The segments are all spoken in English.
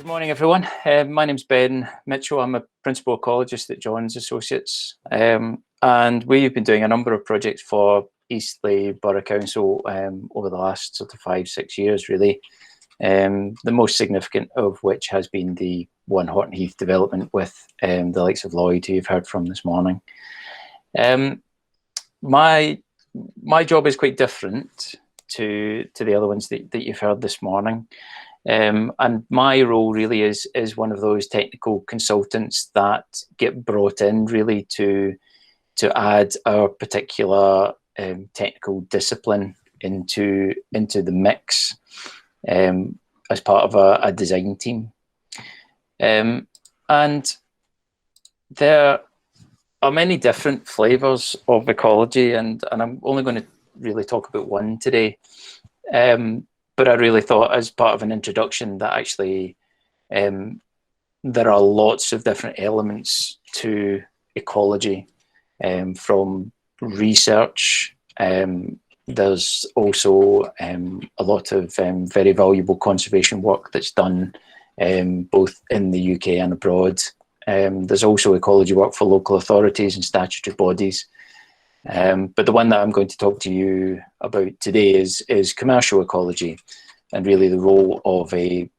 Morning, everyone. My name's Ben Mitchell. I'm a principal ecologist at Johns Associates, and we've been doing a number of projects for Eastleigh Borough Council over the last sort of 5-6 years, really. The most significant of which has been the One Horton Heath development with the likes of Lloyd, who you've heard from this morning. My job is quite different to the other ones that you've heard this morning. And my role really is one of those technical consultants that get brought in really to add our particular technical discipline into the mix as part of a design team. And there are many different flavors of ecology, and I'm only going to really talk about one today. But I really thought, as part of an introduction, that actually there are lots of different elements to ecology, from research. There's also a lot of very valuable conservation work that's done both in the UK and abroad. There's also ecology work for local authorities and statutory bodies. But the one that I'm going to talk to you about today is commercial ecology, and really the role of a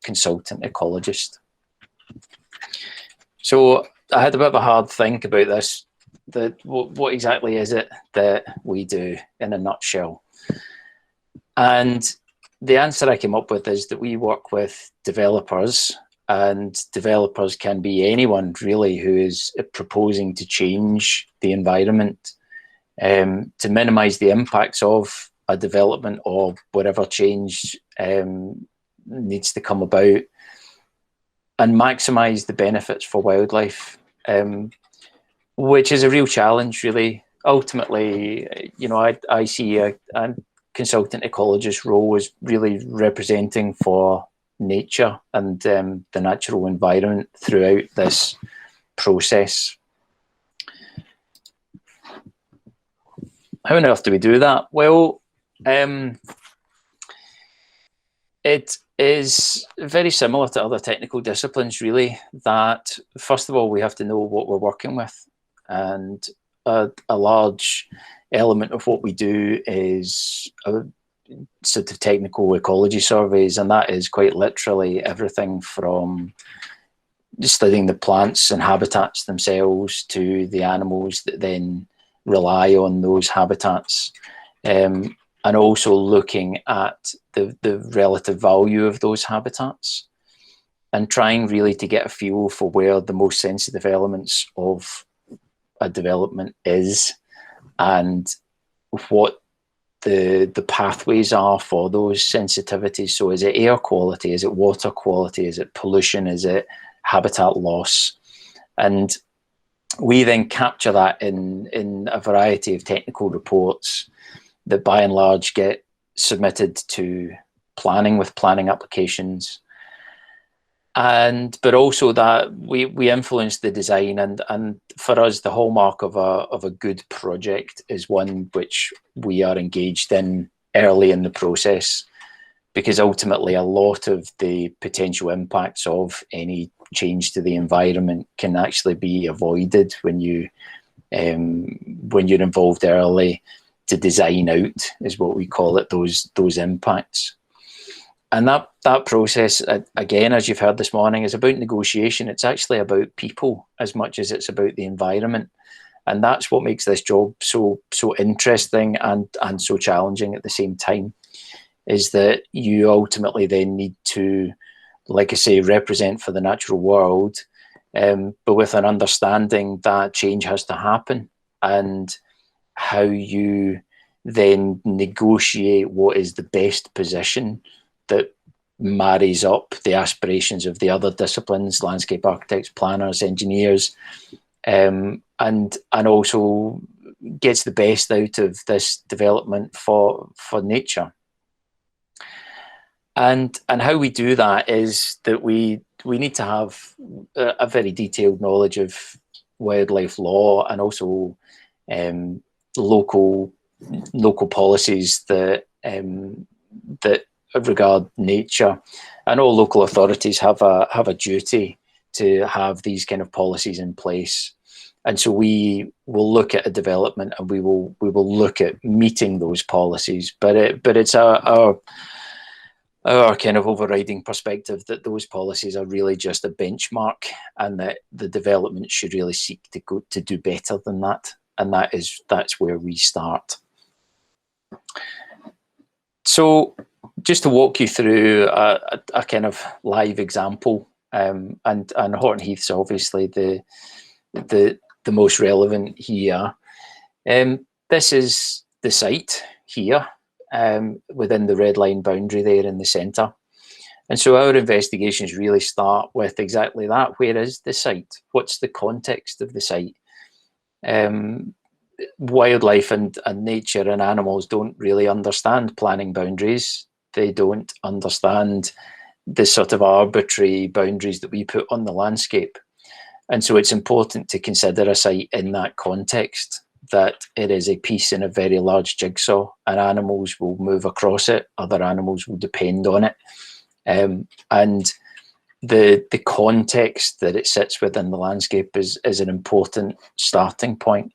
consultant ecologist. So I had a bit of a hard think about this. What exactly is it that we do in a nutshell? And the answer I came up with is that we work with developers, and developers can be anyone really who is proposing to change the environment, to minimize the impacts of a development or whatever change needs to come about, and maximize the benefits for wildlife, which is a real challenge, really. Ultimately, you know, I see a consultant ecologist role as really representing for nature and the natural environment throughout this process. How on earth do we do that? Well, it is very similar to other technical disciplines, really, that first of all, we have to know what we're working with. And a large element of what we do is sort of technical ecology surveys, and that is quite literally everything from studying the plants and habitats themselves to the animals that then rely on those habitats, and also looking at the relative value of those habitats and trying really to get a feel for where the most sensitive elements of a development is and what the pathways are for those sensitivities. So is it air quality? Is it water quality? Is it pollution? Is it habitat loss? And we then capture that in a variety of technical reports that by and large get submitted to planning with planning applications. But also that we influence the design, and for us the hallmark of a good project is one which we are engaged in early in the process, because ultimately a lot of the potential impacts of any change to the environment can actually be avoided when you're involved early to design out, is what we call it, those impacts. And that process, again, as you've heard this morning, is about negotiation. It's actually about people as much as it's about the environment. And that's what makes this job so interesting and so challenging at the same time, is that you ultimately then need to, like I say, represent for the natural world, but with an understanding that change has to happen, and how you then negotiate what is the best position that marries up the aspirations of the other disciplines, landscape architects, planners, engineers, and also gets the best out of this development for nature. And how we do that is that we need to have a very detailed knowledge of wildlife law, and also local policies that regard nature, And all local authorities have a duty to have these kind of policies in place. And so we will look at a development, and we will look at meeting those policies. But it's our kind of overriding perspective that those policies are really just a benchmark, and that the development should really seek to do better than that. And that's where we start. So just to walk you through a kind of live example, and Horton Heath's obviously the most relevant here. This is the site here, within the red line boundary there in the centre. And so our investigations really start with exactly that. Where is the site? What's the context of the site? Wildlife and nature and animals don't really understand planning boundaries. They don't understand the sort of arbitrary boundaries that we put on the landscape. And so it's important to consider a site in that context, that it is a piece in a very large jigsaw, and animals will move across it, other animals will depend on it. And the context that it sits within the landscape is an important starting point.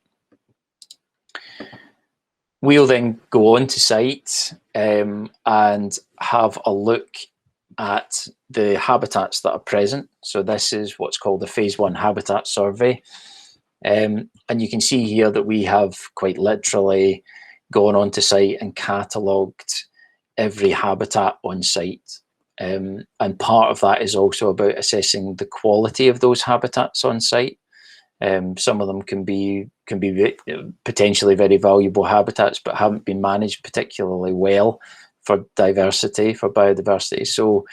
We'll then go on to site and have a look at the habitats that are present. So this is what's called a phase 1 habitat survey. And you can see here that we have quite literally gone onto site and catalogued every habitat on site. And part of that is also about assessing the quality of those habitats on site. Some of them can be potentially very valuable habitats, but haven't been managed particularly well for diversity, for biodiversity. So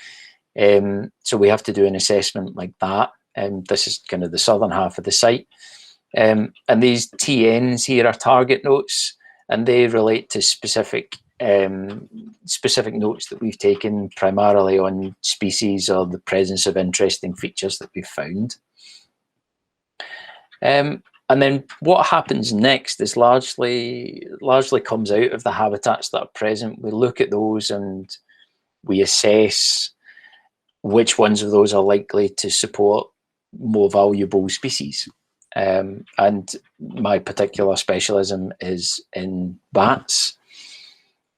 we have to do an assessment like that. This is kind of the southern half of the site. And these TNs here are target notes, and they relate to specific notes that we've taken primarily on species or the presence of interesting features that we've found. And then what happens next is largely comes out of the habitats that are present. We look at those and we assess which ones of those are likely to support more valuable species. And my particular specialism is in bats.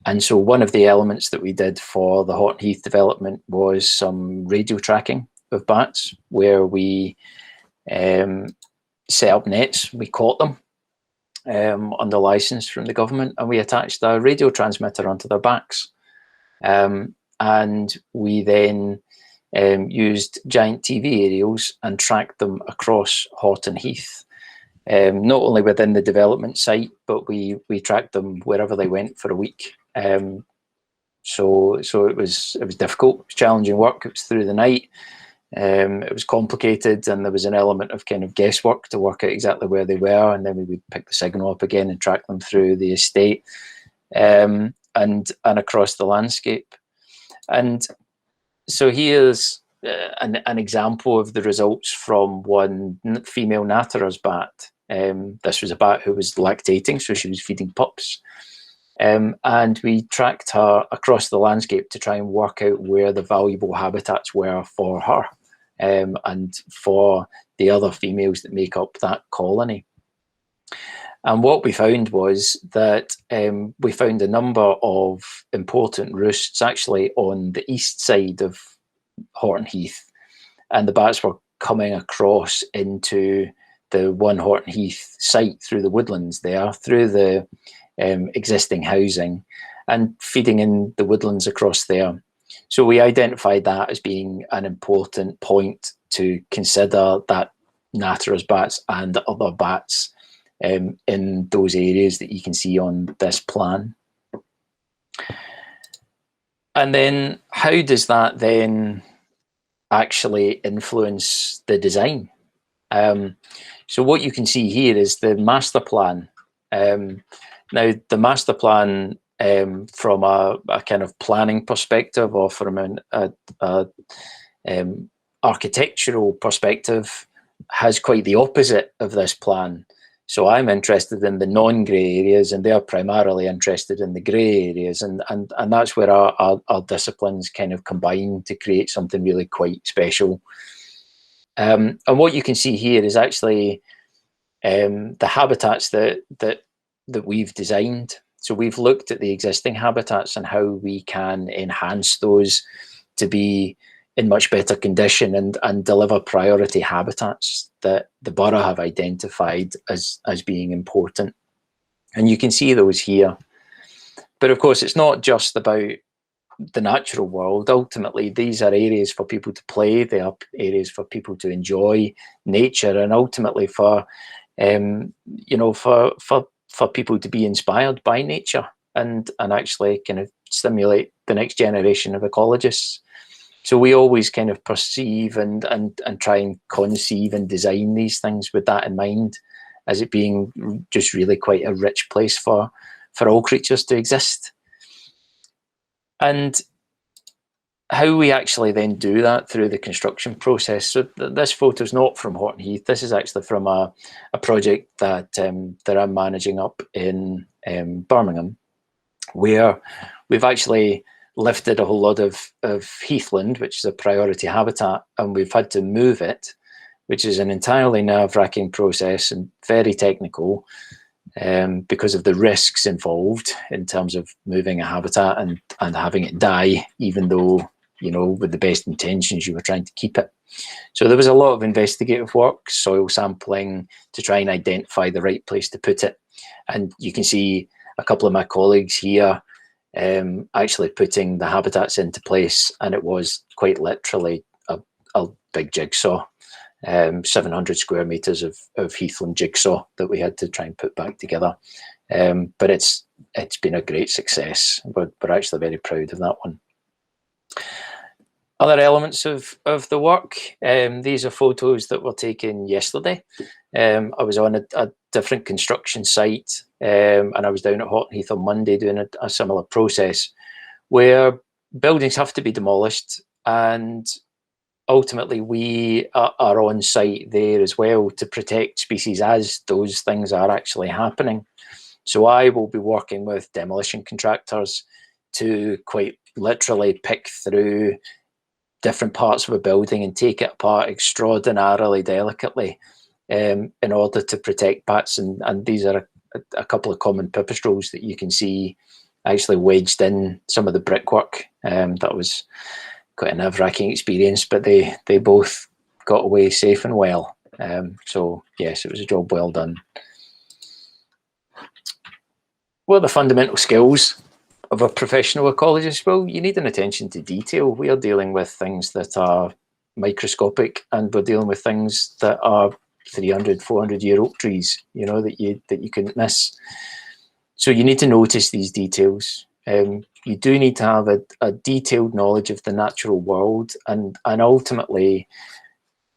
And so one of the elements that we did for the Horton Heath development was some radio tracking of bats, where we set up nets. We caught them under license from the government, and we attached a radio transmitter onto their backs. And we then used giant TV aerials and tracked them across Horton Heath, not only within the development site, but we tracked them wherever they went for a week. So it was difficult, it was challenging work. It was through the night. It was complicated, and there was an element of kind of guesswork to work out exactly where they were, and then we would pick the signal up again and track them through the estate and across the landscape. And so here's an example of the results from one female natterer's bat. This was a bat who was lactating, so she was feeding pups. And we tracked her across the landscape to try and work out where the valuable habitats were for her and for the other females that make up that colony. And what we found was that we found a number of important roosts actually on the east side of Horton Heath, and the bats were coming across into the One Horton Heath site through the woodlands there, through the existing housing, and feeding in the woodlands across there. So we identified that as being an important point to consider, that natterer's bats and other bats in those areas that you can see on this plan. And then how does that then actually influence the design? So what you can see here is the master plan. Now, the master plan from a kind of planning perspective, or from an architectural perspective, has quite the opposite of this plan. So I'm interested in the non-grey areas, and they're primarily interested in the grey areas, and that's where our disciplines kind of combine to create something really quite special. And what you can see here is actually the habitats that we've designed. So we've looked at the existing habitats and how we can enhance those to be in much better condition and deliver priority habitats that the borough have identified as being important. And you can see those here. But of course, it's not just about the natural world. Ultimately, these are areas for people to play. They are areas for people to enjoy nature, and ultimately for for people to be inspired by nature and actually kind of stimulate the next generation of ecologists. So we always kind of perceive and try and conceive and design these things with that in mind, as it being just really quite a rich place for all creatures to exist. And how we actually then do that through the construction process. So this photo is not from Horton Heath. This is actually from a project that I'm managing up in Birmingham, where we've actually lifted a whole lot of heathland, which is a priority habitat, and we've had to move it, which is an entirely nerve-wracking process and very technical, because of the risks involved in terms of moving a habitat and having it die, even though, with the best intentions you were trying to keep it. So there was a lot of investigative work, soil sampling, to try and identify the right place to put it. And you can see a couple of my colleagues here actually putting the habitats into place, and it was quite literally a big jigsaw. 700 square meters of heathland jigsaw that we had to try and put back together. But it's been a great success. We're actually very proud of that one. Other elements of the work, these are photos that were taken yesterday. I was on a different construction site, and I was down at Horton Heath on Monday doing a similar process where buildings have to be demolished, and ultimately we are on site there as well to protect species as those things are actually happening. So I will be working with demolition contractors to quite literally pick through different parts of a building and take it apart extraordinarily delicately in order to protect bats. And these are a couple of common pipistrelles that you can see actually wedged in some of the brickwork. That was quite a nerve-wracking experience, but they both got away safe and well. So yes, it was a job well done. What are the fundamental skills of a professional ecologist? Well, you need an attention to detail. We are dealing with things that are microscopic, and we're dealing with things that are 300, 400-year oak trees, that you couldn't miss. So you need to notice these details. You do need to have a detailed knowledge of the natural world, and ultimately,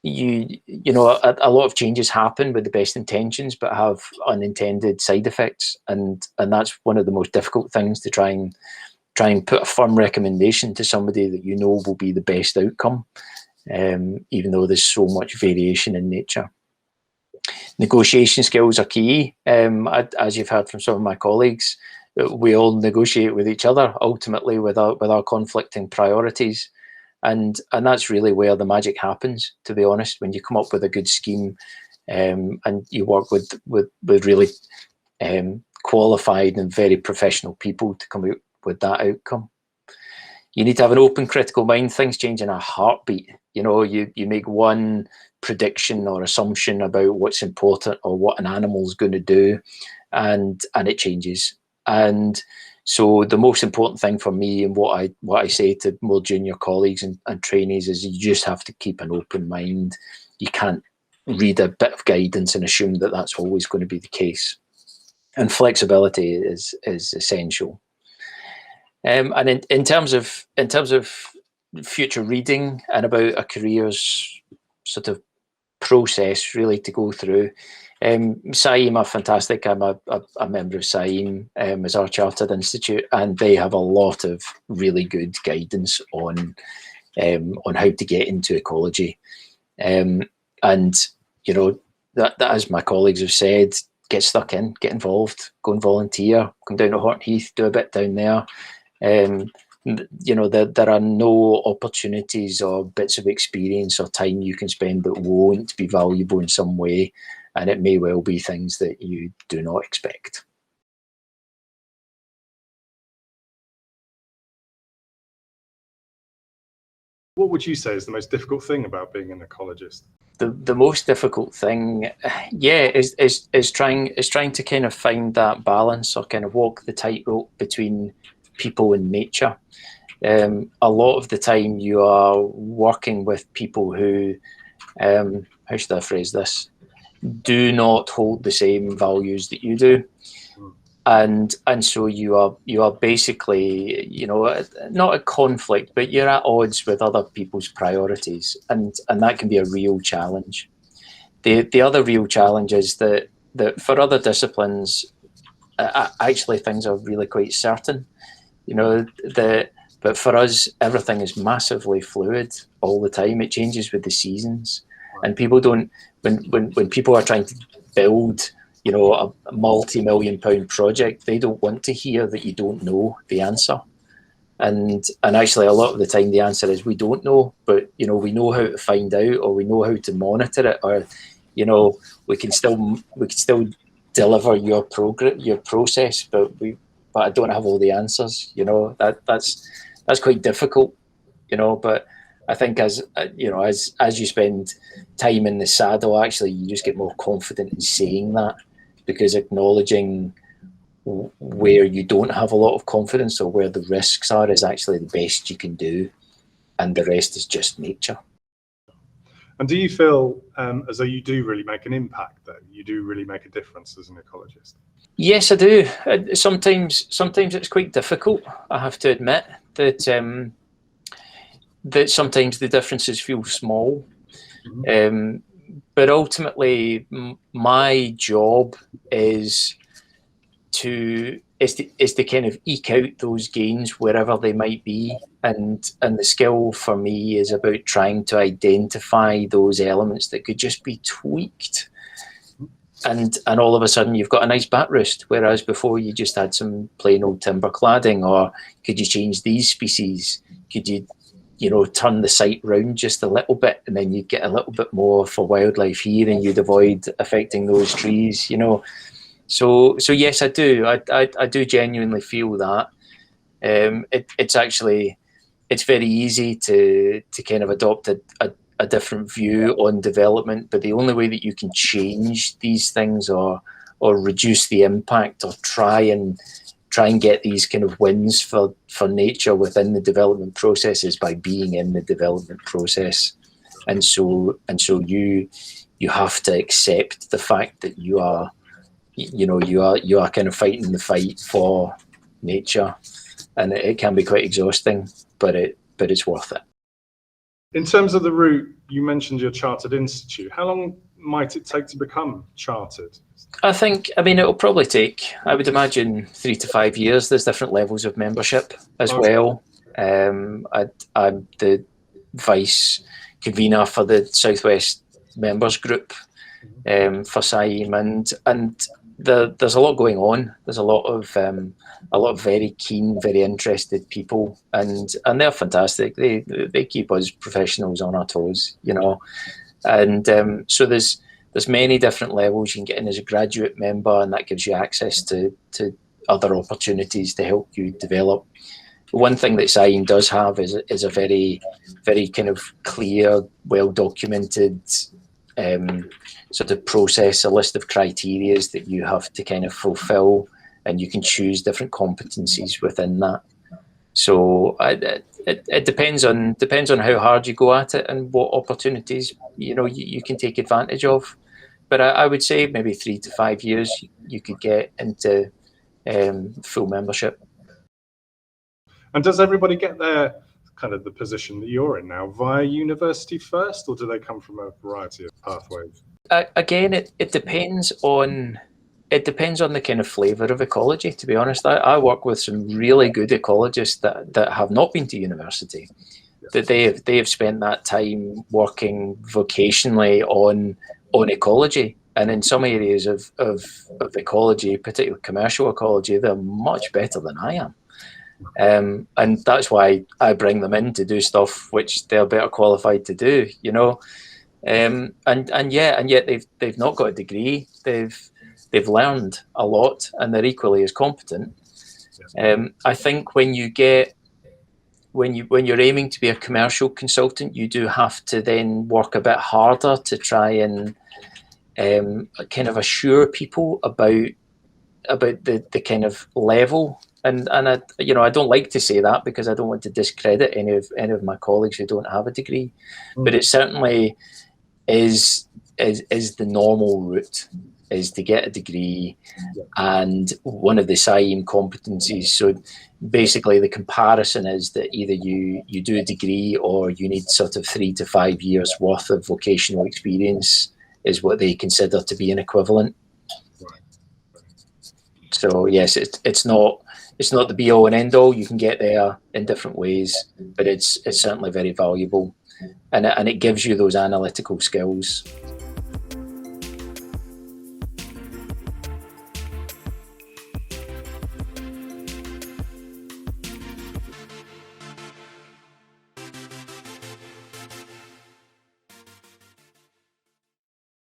a lot of changes happen with the best intentions, but have unintended side effects, and that's one of the most difficult things, to try and put a firm recommendation to somebody that will be the best outcome, even though there's so much variation in nature. Negotiation skills are key. As you've heard from some of my colleagues, we all negotiate with each other, ultimately with our conflicting priorities. And that's really where the magic happens, to be honest, when you come up with a good scheme, and you work with really qualified and very professional people to come out with that outcome. You need to have an open, critical mind. Things change in a heartbeat. You make one prediction or assumption about what's important or what an animal's going to do, and it changes. And so the most important thing for me, and what I say to more junior colleagues and trainees, is you just have to keep an open mind. You can't read a bit of guidance and assume that that's always going to be the case. And flexibility is essential. And in terms of future reading and about a career's sort of process really to go through, SAIM are fantastic. I'm a member of SAIM as our chartered institute, and they have a lot of really good guidance on how to get into ecology. And that, as my colleagues have said, get stuck in, get involved, go and volunteer, come down to Horton Heath, do a bit down there. There are no opportunities or bits of experience or time you can spend that won't be valuable in some way, and it may well be things that you do not expect. What would you say is the most difficult thing about being an ecologist? The most difficult thing, is trying to kind of find that balance, or kind of walk the tightrope between people and nature. A lot of the time you are working with people who, how should I phrase this, do not hold the same values that you do. And so you are basically, not at conflict, but you're at odds with other people's priorities, and that can be a real challenge. The other real challenge is that for other disciplines, actually things are really quite certain, but for us everything is massively fluid all the time. It changes with the seasons, and people don't, when people are trying to build a multi-million-pound project, they don't want to hear that you don't know the answer. And actually a lot of the time the answer is we don't know, but we know how to find out, or we know how to monitor it, or we can still deliver your process, but I don't have all the answers. That's quite difficult, but I think as you spend time in the saddle, actually you just get more confident in saying that, because acknowledging where you don't have a lot of confidence or where the risks are is actually the best you can do, and the rest is just nature. And do you feel as though you do really make an impact, though? You do really make a difference as an ecologist? Yes, I do. Sometimes it's quite difficult, I have to admit, that sometimes the differences feel small. Mm-hmm. But ultimately, my job is to kind of eke out those gains wherever they might be, and the skill for me is about trying to identify those elements that could just be tweaked, and all of a sudden you've got a nice bat roost, whereas before you just had some plain old timber cladding. Or could you change these species? Could you turn the site round just a little bit, and then you'd get a little bit more for wildlife here, and you'd avoid affecting those trees, So yes, I do. I do genuinely feel that. It's very easy to kind of adopt a different view on development, but the only way that you can change these things, or reduce the impact, or try and get these kind of wins for nature within the development process, is by being in the development process. And so you have to accept the fact that you are kind of fighting the fight for nature, and it can be quite exhausting, but it's worth it. In terms of the route, you mentioned your chartered institute. How long might it take to become chartered? It'll probably take, I would imagine, 3 to 5 years. There's different levels of membership as well. I'm the vice convener for the Southwest Members Group for SAIM, and there's a lot going on. There's a lot of very keen, very interested people, and they're fantastic. They keep us professionals on our toes, and so there's many different levels. You can get in as a graduate member, and that gives you access to other opportunities to help you develop. One thing that SAIM does have is a very, very kind of clear, well-documented sort of process, a list of criteria that you have to kind of fulfill, and you can choose different competencies within that. So it depends on how hard you go at it and what opportunities you can take advantage of. But I would say maybe 3 to 5 years you could get into full membership. And does everybody get there, kind of the position that you're in now, via university first, or do they come from a variety of pathways? Again, it depends on the kind of flavour of ecology, to be honest. I work with some really good ecologists that have not been to university, that they have spent that time working vocationally on ecology, And in some areas of ecology, particularly commercial ecology, they're much better than I am. And that's why I bring them in to do stuff which they're better qualified to do, you know. And yet they've not got a degree. They've learned a lot, and they're equally as competent. I think when you're aiming to be a commercial consultant, you do have to then work a bit harder to try and kind of assure people about the kind of level. And I, I don't like to say that because I don't want to discredit any of my colleagues who don't have a degree, but it certainly is the normal route, is to get a degree. And one of the SIEM competencies, so basically the comparison is that either you do a degree or you need sort of 3 to 5 years worth of vocational experience is what they consider to be an equivalent. So yes, it's not the be all and end all. You can get there in different ways, but it's certainly very valuable, and it gives you those analytical skills.